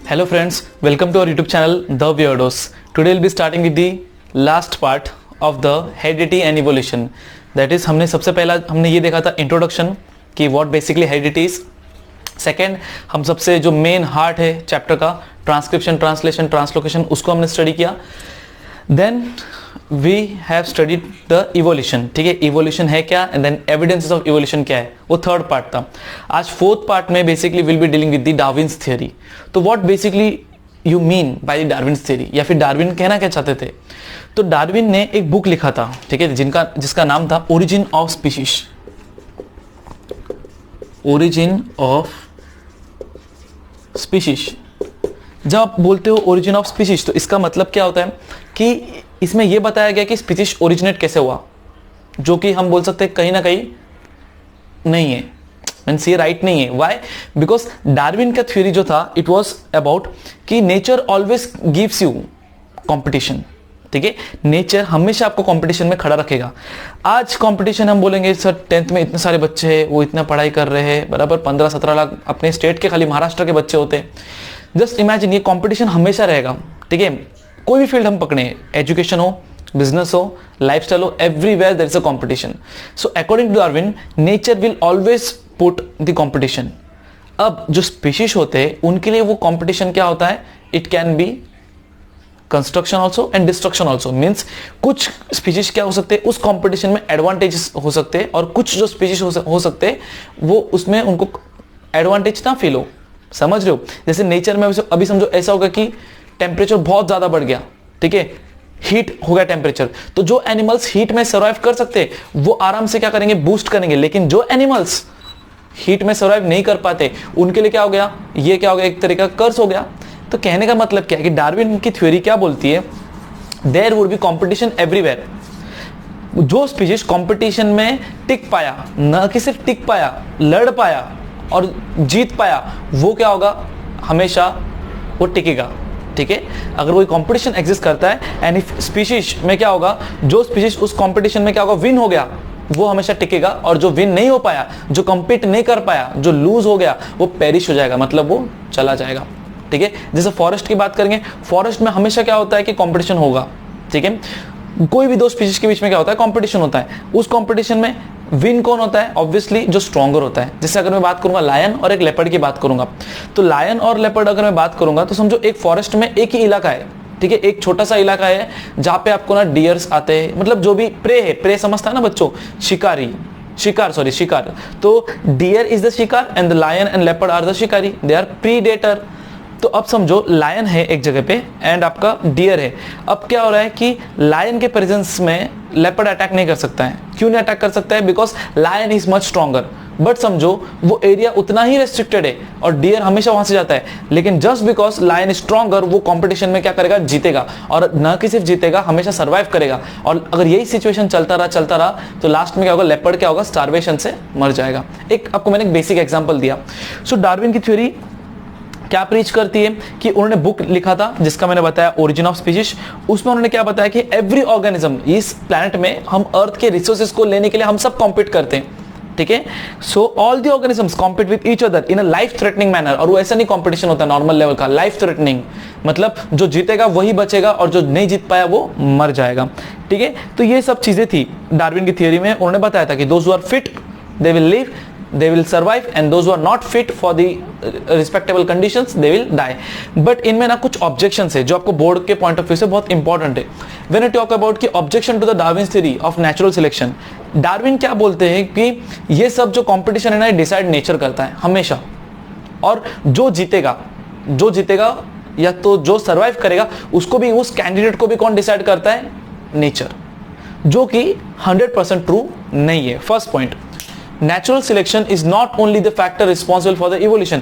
Hello friends, welcome to our YouTube channel The Weirdos. Today we'll be starting with the last part of the heredity and evolution. That is सबसे पहला हमने ये देखा था introduction कि what basically heredity is. Second हम सबसे जो मेन हार्ट है चैप्टर का ट्रांसक्रिप्शन, ट्रांसलेशन, ट्रांसलोकेशन, उसको हमने स्टडी किया. Then we have studied the evolution. ठीक है, इवोल्यूशन है क्या and then evidences of evolution क्या है, वो थर्ड पार्ट था. आज फोर्थ पार्ट में basically will be dealing with the Darwin's theory. तो what basically you mean by the Darwin's theory, या फिर डार्विन कहना क्या चाहते थे. तो डार्विन ने एक बुक लिखा था, ठीक है, जिसका नाम था origin of species. Origin of species. जब आप बोलते हो ओरिजिन ऑफ स्पीशीज तो इसका मतलब क्या होता है कि इसमें यह बताया गया कि स्पीशीज ओरिजिनेट कैसे हुआ, जो कि हम बोल सकते हैं कहीं ना कहीं नहीं है, मींस ये राइट नहीं है. व्हाई? बिकॉज डार्विन का थ्योरी जो था इट वाज अबाउट कि nature always gives you competition. ठीक है, नेचर हमेशा आपको कंपटीशन में खड़ा रखेगा. आज कंपटीशन हम बोलेंगे सर 10th में इतने सारे बच्चे हैं, वो इतना पढ़ाई कर रहे हैं, बराबर 15-17 लाख अपने स्टेट के खाली महाराष्ट्र के बच्चे होते हैं. जस्ट इमेजिन, ये कंपटीशन हमेशा रहेगा. ठीक है, कोई भी फील्ड हम पकड़े, एजुकेशन हो, बिजनेस हो, लाइफस्टाइल हो, everywhere there is a competition. So according to Darwin nature will always put the competition. अब जो स्पीशीज होते हैं उनके लिए वो कंपटीशन क्या होता है, it can be construction also and destruction also. Means कुछ स्पीशीज क्या हो सकते हैं, उस कंपटीशन में एडवांटेजेस हो सकते हैं, और कुछ जो स्पीशीज हो सकते हैं वो उसमें उनको एडवांटेज ना फील हो. समझ रहे हो? जैसे नेचर में अभी समझो ऐसा होगा कि टेम्परेचर बहुत ज्यादा बढ़ गया, ठीक है, हीट हो गया टेम्परेचर, तो जो एनिमल्स हीट में सर्वाइव कर सकते हैं वो आराम से क्या करेंगे, बूस्ट करेंगे. लेकिन जो एनिमल्स हीट में सर्वाइव नहीं कर पाते उनके लिए क्या हो गया, ये क्या हो गया, एक तरीका कर्स हो गया. तो कहने का मतलब क्या है कि डार्विन की थ्योरी क्या बोलती है, there would be competition everywhere. जो स्पीशीज कंपटीशन में टिक पाया, न कि सिर्फ टिक पाया, लड़ पाया और जीत पाया, वो क्या होगा, हमेशा वो टिकेगा. ठीक है, अगर कोई कंपटीशन एग्जिस्ट करता है एंड इफ स्पीशीज में क्या होगा, जो स्पीशीज उस कंपटीशन में क्या होगा, विन हो गया, वो हमेशा टिकेगा. और जो विन नहीं हो पाया, जो कंपीट नहीं कर पाया, जो लूज हो गया, वो पेरिश हो जाएगा, मतलब वो चला जाएगा. ठीक है, जैसे फॉरेस्ट की बात करेंगे, फॉरेस्ट में हमेशा क्या होता है कि कंपटीशन होगा. ठीक है, कोई भी दो स्पीशीज के बीच में क्या होता है, कंपटीशन होता है. उस कंपटीशन में विन कौन होता है, ऑब्वियसली जो स्ट्रॉन्गर होता है. जैसे अगर मैं बात करूंगा लायन और एक लेपर्ड की बात करूंगा, तो लायन और लेपर्ड अगर मैं बात करूंगा तो समझो एक फॉरेस्ट में एक ही इलाका है. ठीक है, एक छोटा सा इलाका है जहां पे आपको ना डियर्स आते हैं, मतलब जो भी प्रे है, प्रे समझता है ना बच्चों, शिकार. तो डियर इज द शिकार and the lion and leopard are the शिकारी, दे आर प्रीडेटर. तो अब समझो लायन है एक जगह पे एंड आपका डियर है. अब क्या हो रहा है कि लायन के प्रेजेंस में लेपर्ड अटैक नहीं कर सकता है. क्यों नहीं अटैक कर सकता है, because lion is much stronger. But समझो वो एरिया उतना ही रेस्ट्रिक्टेड है और डियर हमेशा वहां से जाता है. लेकिन just because lion is stronger, वो कंपटीशन में क्या करेगा, जीतेगा. और न कि सिर्फ जीतेगा, हमेशा सर्वाइव करेगा. और अगर यही सिचुएशन चलता रहा तो लास्ट में क्या होगा, लेपर्ड क्या होगा, स्टारवेशन से मर जाएगा. एक आपको मैंने एक बेसिक एग्जाम्पल दिया. सो डार्विन की थ्योरी क्या प्रीच करती है कि उन्होंने बुक लिखा था जिसका मैंने बताया ओरिजिन ऑफ स्पीशीज. उसमें उन्होंने क्या बताया कि एवरी ऑर्गेनिज्म इस प्लैनेट में, हम अर्थ के रिसोर्सेज को लेने के लिए हम सब कॉम्पीट करते हैं. ठीक है, so all the organisms compete with each other in a life threatening manner. और वो ऐसा नहीं कॉम्पिटिशन होता नॉर्मल लेवल का, लाइफ थ्रेटनिंग मतलब जो जीतेगा वही बचेगा और जो नहीं जीत पाया वो मर जाएगा. ठीक है, तो ये सब चीजें थी डार्विन की थियरी में. उन्होंने बताया था कि those who are fit they will live, they will survive, and those who are not fit for the respectable conditions they will die. but इनमें ना कुछ objections है जो आपको बोर्ड के पॉइंट ऑफ व्यू से बहुत इंपॉर्टेंट है. when I talk about कि objection to the Darwin's theory of natural selection, Darwin क्या बोलते हैं कि ये सब जो कंपटीशन है ना, डिसाइड नेचर करता है हमेशा. और जो जीतेगा या तो जो सर्वाइव करेगा उसको भी, उस कैंडिडेट को भी कौन डिसाइड करता है, नेचर, जो कि 100% ट्रू नहीं है. First point, natural selection is not only the factor responsible for the evolution.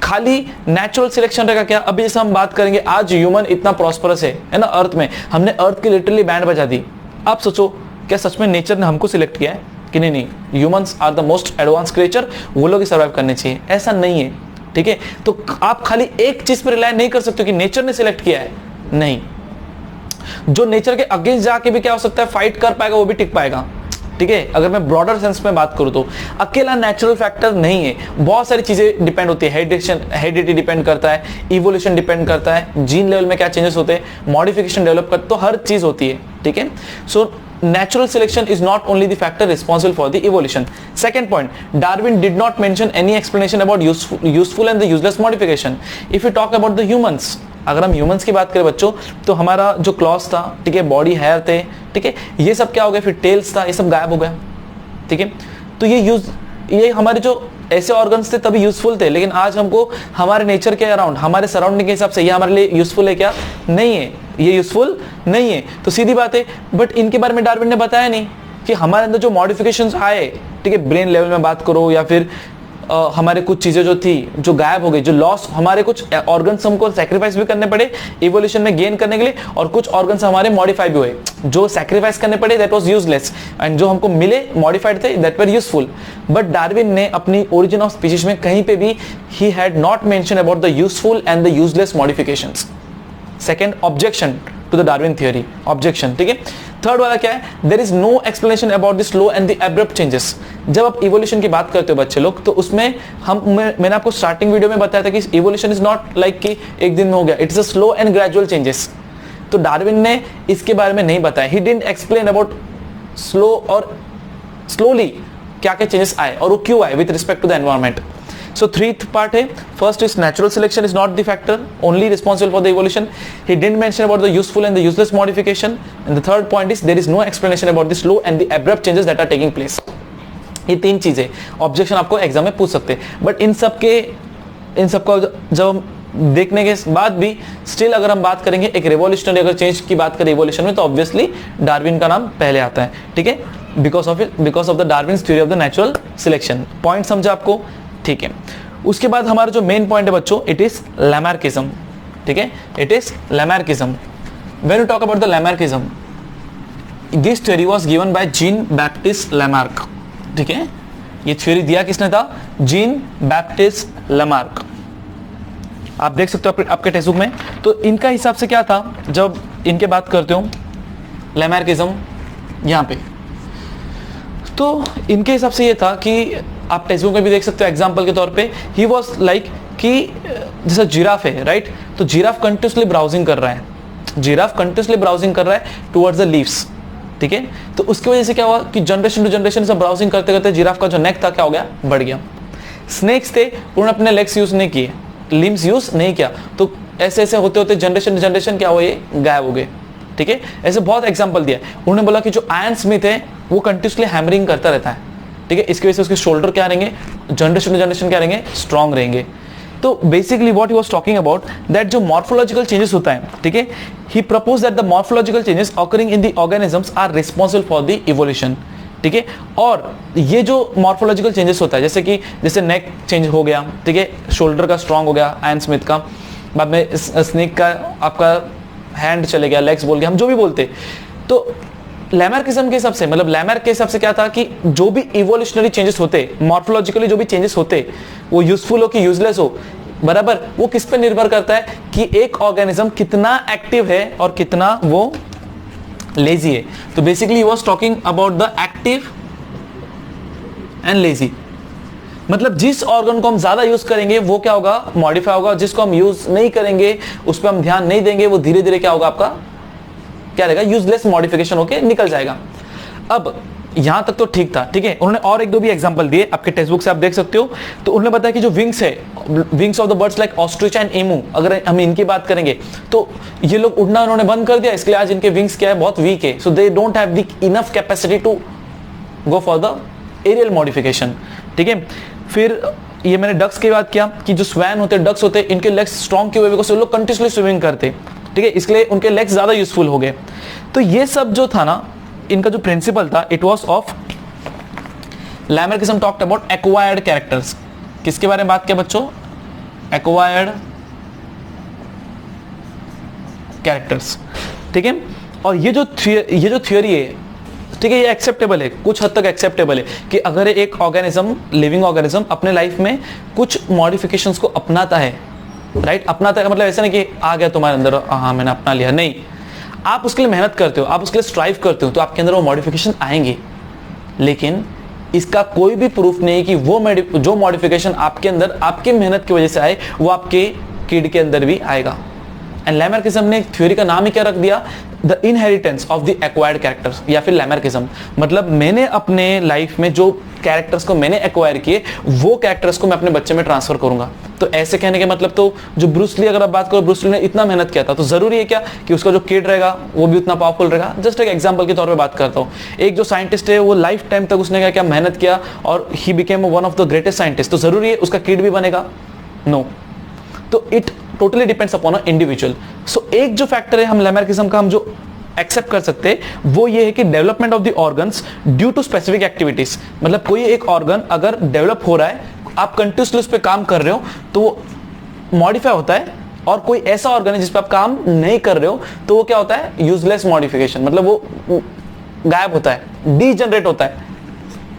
खाली नेचुरल सिलेक्शन रहेगा क्या, अभी जैसे हम बात करेंगे, आज ह्यूमन इतना प्रॉस्परस है ना अर्थ में, हमने अर्थ की लिटरली बैंड बजा दी. आप सोचो क्या सच में नेचर ने हमको सिलेक्ट किया है कि नहीं, humans are the most advance creature, वो लोग ही सर्वाइव करने चाहिए, ऐसा नहीं है. ठीक है, तो आप खाली एक चीज पर रिलाय नहीं कर सकते कि नेचर ने सिलेक्ट किया है. नहीं, जो नेचर के अगेंस्ट जाके भी क्या हो सकता है, फाइट कर पाएगा, वो भी टिक पाएगा. ठीक है, अगर मैं ब्रॉडर सेंस में बात करूं तो अकेला नेचुरल फैक्टर नहीं है, बहुत सारी चीजें डिपेंड होती है। हेरिडिटी डिपेंड करता है, इवोल्यूशन डिपेंड करता है, जीन लेवल में क्या चेंजेस होते हैं, मॉडिफिकेशन डेवलप करते, तो हर चीज होती है, ठीक है। सो natural selection is not only the factor responsible for the evolution. Second point, Darwin did not mention any explanation about useful and the useless modification. If we talk about the humans, अगर हम humans की बात करें बच्चों, तो हमारा जो Claus था, ठीक है, बॉडी हेयर थे, ठीक है, ये सब क्या हो गया, फिर टेल्स था, ये सब गायब हो गया, ठीक है। तो ये हमारे जो ऐसे ऑर्गन्स थे तभी यूजफुल थे, लेकिन आज हमको हमारे नेचर के अराउंड, हमारे सराउंडिंग के हिसाब से ये हमारे लिए यूजफुल है क्या? नहीं है, ये यूजफुल नहीं है। तो सीधी बात है, बट इनके बारे में डार्विन ने बताया नहीं कि हमारे अंदर जो मॉडिफिकेशंस आए, ठीक है, ब्रेन लेवल में बात करो या फिर हमारे कुछ चीजें जो थी जो गायब हो गई, जो लॉस, हमारे कुछ ऑर्गन्स हमको सैक्रिफाइस भी करने पड़े इवोल्यूशन में गेन करने के लिए, और कुछ ऑर्गन्स हमारे मॉडिफाई भी हुए, जो सैक्रिफाइस करने पड़े दैट वाज यूजलेस, एंड जो हमको मिले मॉडिफाइड थे that were useful. But Darwin ने अपनी ओरिजिन ऑफ स्पीशीज में कहीं पे भी he had not mention about the useful and the useless modifications. Second, objection to the Darwin theory, objection, ठीक है। थर्ड वाला क्या है, there is no explanation about the slow and the abrupt changes. जब आप इवोल्यूशन की बात करते हो बच्चे लोग, तो उसमें मैंने आपको स्टार्टिंग वीडियो में बताया था कि इवोल्यूशन इज नॉट लाइक कि एक दिन में हो गया, it is a slow and gradual changes. तो डार्विन ने इसके बारे में नहीं बताया, he didn't explain about slow और स्लोली क्या क्या चेंजेस आए और वो क्यों आए with respect to the environment. So three part है, first is natural selection is not the factor only responsible for the evolution. He didn't mention about the useful and the useless modification. And the third point is there is no explanation about the slow and the abrupt changes that are taking place. ये तीन चीजें objection आपको exam में पूछ सकते हैं, but in सब को जब हम देखने के बाद भी स्टिल अगर हम बात करेंगे एक रेवोल्यूशनरी अगर चेंज की बात करें इवोल्यूशन में, तो ऑब्वियसली डार्विन का नाम पहले आता है, ठीक है, because of the Darwin's theory of the natural selection. Point समझा आपको, ठीक है। उसके बाद हमारा जो मेन पॉइंट है बच्चों, इट इज लैमार्किज्म, ठीक है, it is Lamarckism. When you talk about the Lamarckism, this theory was given by Jean Baptiste Lamarck, ठीक है, ये थ्योरी दिया किसने था? Jean Baptiste Lamarck. आप देख सकते हो आपके टेक्स्ट बुक में। तो इनका हिसाब से क्या था, जब इनके बात करते हो लैमार्किज्म यहाँ पे, तो इनके हिसाब से ये था कि आप टेक्स्ट बुक में भी देख सकते हो एग्जांपल के तौर पे, ही वाज लाइक कि जैसा जिराफ है, राइट, तो जिराफ कंटिन्यूसली ब्राउजिंग कर रहा है, जिराफ कंटिन्यूसली ब्राउजिंग कर रहा है टुवर्ड्स द लीव्स, ठीक है। तो उसकी वजह से क्या हुआ कि जनरेशन टू जनरेशन सब ब्राउजिंग करते करते जिराफ का जो नेक था क्या हो गया, बढ़ गया। स्नेक्स थे, उन्होंने अपने लेग्स यूज नहीं किए, लिम्स यूज नहीं किया, तो ऐसे ऐसे होते होते जनरेशन टू जनरेशन क्या हुआ, ये गायब हो गए, ठीक है। ऐसे बहुत एग्जाम्पल दिया। उन्होंने बोला कि जो आयरन स्मिथ है वो कंटिन्यूसली हैमरिंग करता रहता है, ठीक है, इसकी वजह से उसके शोल्डर क्या रहेंगे, जनरेशन टू जनरेशन क्या रहेंगे, स्ट्रॉन्ग रहेंगे। तो basically what he was talking about that जो मॉर्फोलॉजिकल चेंजेस होता है, ठीक है, he propose that the morphological changes occurring in the organisms are responsible for the evolution, ठीक है। और ये जो मॉर्फोलॉजिकल चेंजेस होता है, जैसे नेक चेंज हो गया, ठीक है, शोल्डर का स्ट्रॉन्ग हो गया आयरन स्मिथ का, बाद में स्नेक का आपका हैंड चले गया, लेग्स बोल गया, हम जो भी बोलते, तो लैमार्किज्म के हिसाब से, मतलब लैमार्क के हिसाब से क्या था कि जो भी इवोल्यूशनरी चेंजेस होते, मॉर्फोलॉजिकली जो भी चेंजेस होते, वो यूजफुल हो कि यूजलेस हो, बराबर, वो किस पे निर्भर करता है कि एक ऑर्गेनिज्म कितना एक्टिव है और कितना वो लेजी है। तो basically he was talking about the active and lazy, मतलब जिस ऑर्गन को हम ज्यादा यूज करेंगे वो क्या होगा, मॉडिफाई होगा, जिसको हम यूज नहीं करेंगे, उस पर हम ध्यान नहीं देंगे, वो धीरे धीरे क्या होगा, आपका क्या रहेगा, यूजलेस मॉडिफिकेशन होके निकल जाएगा। अब यहां तक तो ठीक था, ठीक है। उन्होंने और एक दो भी एग्जांपल दिए, आपके टेक्स्ट बुक से आप देख सकते हो। तो उन्होंने बताया कि जो विंग्स है, wings of the birds like ostrich and emu, अगर हम इनकी बात करेंगे तो ये लोग उड़ना उन्होंने बंद कर दिया, इसलिए आज इनके विंग्स क्या है, बहुत वीक है। So they don't have the enough capacity to go for the aerial modification, ठीक है। फिर ये मैंने डक्स की बात किया कि जो स्वैन होते हैं, डक्स होते हैं, इनके लेग्स स्ट्रॉन्ग की वजह से लोग कंटिन्यूसली स्विमिंग करते, ठीक है, इसलिए उनके लेग्स ज्यादा यूजफुल हो गए। तो ये सब जो था ना, इनका जो प्रिंसिपल था, it was of Lamarckism talked about acquired characters. किसके बारे में बात किया बच्चों, एक्वायर्ड कैरेक्टर्स, ठीक है। और ये जो थ्योरी है, ठीक है, ये एक्सेप्टेबल है, कुछ हद तक एक्सेप्टेबल है कि अगर एक ऑर्गेनिज्म, लिविंग ऑर्गेनिज्म अपने लाइफ में कुछ मॉडिफिकेशंस को अपनाता है, राइट, अपनाता है मतलब ऐसा नहीं कि आ गया तुम्हारे अंदर, हाँ मैंने अपना लिया, नहीं, आप उसके लिए मेहनत करते हो, आप उसके लिए स्ट्राइव करते हो, तो आपके अंदर वो मॉडिफिकेशन आएंगे, लेकिन इसका कोई भी प्रूफ नहीं कि वो जो मॉडिफिकेशन आपके अंदर आपकी मेहनत की वजह से आए वो आपके किड के अंदर भी आएगा। एंड लैमर्किज्म ने थ्योरी का नाम ही क्या रख दिया, the inheritance of the acquired characters, या फिर लैमर्किज्म मतलब मैंने अपने लाइफ में जो कैरेक्टर्स को मैंने एक्वायर किए वो कैरेक्टर्स को मैं अपने बच्चे में ट्रांसफर करूंगा। तो ऐसे कहने के मतलब तो जो ब्रूस ली, अगर आप बात करो ब्रूस ली ने इतना मेहनत किया था, तो जरूरी है क्या कि उसका जो किड रहेगा वो भी उतना पावरफुल रहेगा। जस्ट एक एग्जांपल के तौर पे बात करता हूँ, एक जो साइंटिस्ट है वो लाइफ टाइम तक उसने क्या मेहनत किया और he became one of the greatest scientist, तो जरूरी है उसका किड भी बनेगा? नो। तो it totally depends upon a individual. So एक जो फैक्टर है हम लैमर्किज्म का हम जो एक्सेप्ट कर सकते हैं वो ये है कि development of the organs due to specific activities, मतलब कोई एक ऑर्गन अगर डेवलप हो रहा है, आप कंटिन्यूसली उस पर काम कर रहे हो तो वो मॉडिफाई होता है, और कोई ऐसा ऑर्गन है जिस पर आप काम नहीं कर रहे हो तो वो क्या होता है, यूजलेस मॉडिफिकेशन, मतलब वो गायब होता है, डीजनरेट होता है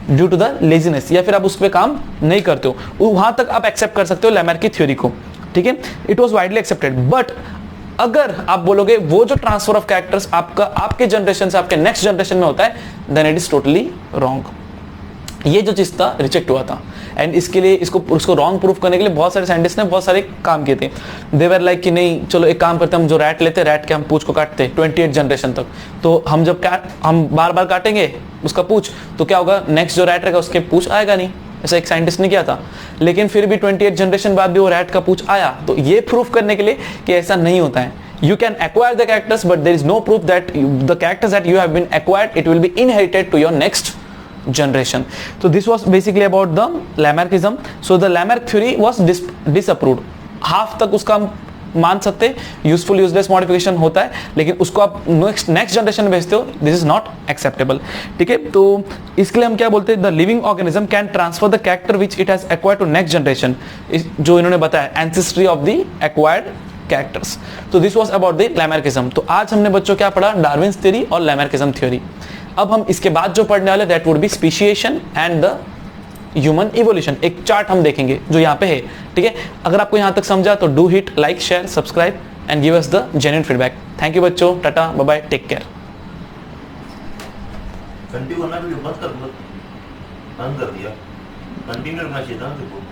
ड्यू टू द लेजीनेस, या फिर आप उस पर काम नहीं करते हो। वहां तक आप एक्सेप्ट कर सकते हो लैमर की थ्योरी को, ठीक है, it was widely accepted. But अगर आप बोलोगे वो जो ट्रांसफर ऑफ कैरेक्टर्स आपका आपके जनरेशन से आपके नेक्स्ट जनरेशन में होता है, then it is totally wrong. ये जो चीज था रिजेक्ट हुआ था, एंड इसके लिए उसको रॉन्ग प्रूफ करने के लिए बहुत सारे साइंटिस्ट ने बहुत सारे काम किए थे। दे वर लाइक कि नहीं चलो एक काम करते हैं, हम जो रैट लेते, रैट के हम पूछ को काटते 28 जनरेशन तक, तो हम जब हम बार बार काटेंगे उसका पूछ तो क्या होगा, नेक्स्ट जो रैट रहेगा उसके पूछ आएगा नहीं, ऐसा एक साइंटिस्ट ने किया था। लेकिन फिर भी 28 जनरेशन बाद भी वो रैट का पूछ आया। तो ये प्रूफ करने के लिए कि ऐसा नहीं होता है, you can acquire the characters but there is no proof that the characters that you have been acquired it will be inherited to your next generation. So this was basically about the Lamarckism. So the Lamarck theory was disapproved. Half तक उसका हम मान सकते, useful useless modification होता है, लेकिन उसको आप नेक्स्ट जनरेशन में भेजते हो, दिस इज नॉट एक्सेप्टेबल, ठीक है। तो इसके लिए हम क्या बोलते हैं, the living organism can transfer the character which it has acquired to next generation, जो इन्होंने बताया ancestry of the acquired characters. तो this was about the Lamarckism. तो आज हमने बच्चों क्या पढ़ा, डार्विन्स थ्योरी और लैमर्किज्म थ्योरी। अब हम इसके बाद जो पढ़ने वाले that would be speciation and the human evolution. एक चार्ट हम देखेंगे जो यहाँ पे है, ठीक है। अगर आपको यहाँ तक समझा तो do hit like share subscribe and give us the genuine feedback. Thank you बच्चों, tata bye bye, take care. Continue करना, वीडियो बंद कर दिया, कंटिन्यू करना चाहिए था देखो।